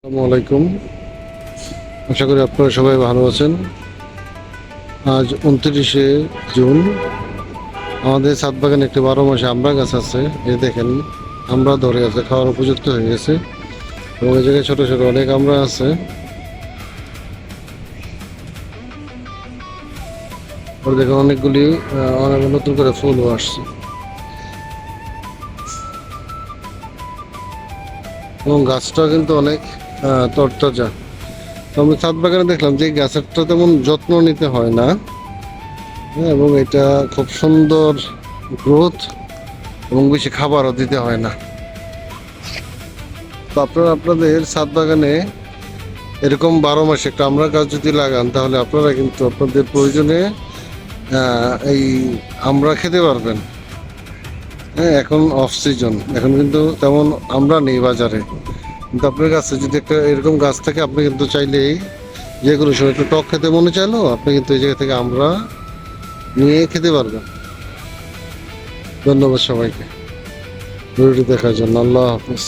আসসালামু আলাইকুম। আশা করি আপনারা সবাই ভালো আছেন। আজ 29শে জুন। আমাদের ছাদ বাগানে একটি 12 মাসে আমড়া গাছ আছে। এই দেখেন, আমড়া ধরে আছে, খাওয়ার উপযুক্ত হয়ে গেছে এবং এই জায়গায় ছোট ছোট অনেক আমড়া আছে। আর দেখেন অনেকগুলি অনেক নতুন করে ফুলও আসছে এবং গাছটা কিন্তু অনেক তরতাজা। তো আমি ছাদ বাগানে দেখলাম যে এই গাছেরটা তেমন যত্ন নিতে হয় না। হ্যাঁ, এবং এটা খুব সুন্দর গ্রোথ এবং বেশি খাবারও দিতে হয় না। তো আপনারা আপনাদের ছাদ বাগানে এরকম 12 মাসে একটা আমড়া গাছ যদি লাগান, তাহলে আপনারা কিন্তু আপনাদের প্রয়োজনে এই আমড়া খেতে পারবেন। হ্যাঁ, এখন অফ সিজন, এখন কিন্তু তেমন আমড়া নেই বাজারে। কিন্তু আপনার কাছে যদি একটা এরকম গাছ থাকে, আপনি কিন্তু চাইলেই যে কোনো সময় একটু টক খেতে মনে চাইলেও আপনি কিন্তু এই জায়গা থেকে আমড়া নিয়ে খেতে পারবেন। ধন্যবাদ সবাইকে ভিডিওটি দেখার জন্য। আল্লাহ হাফিজ।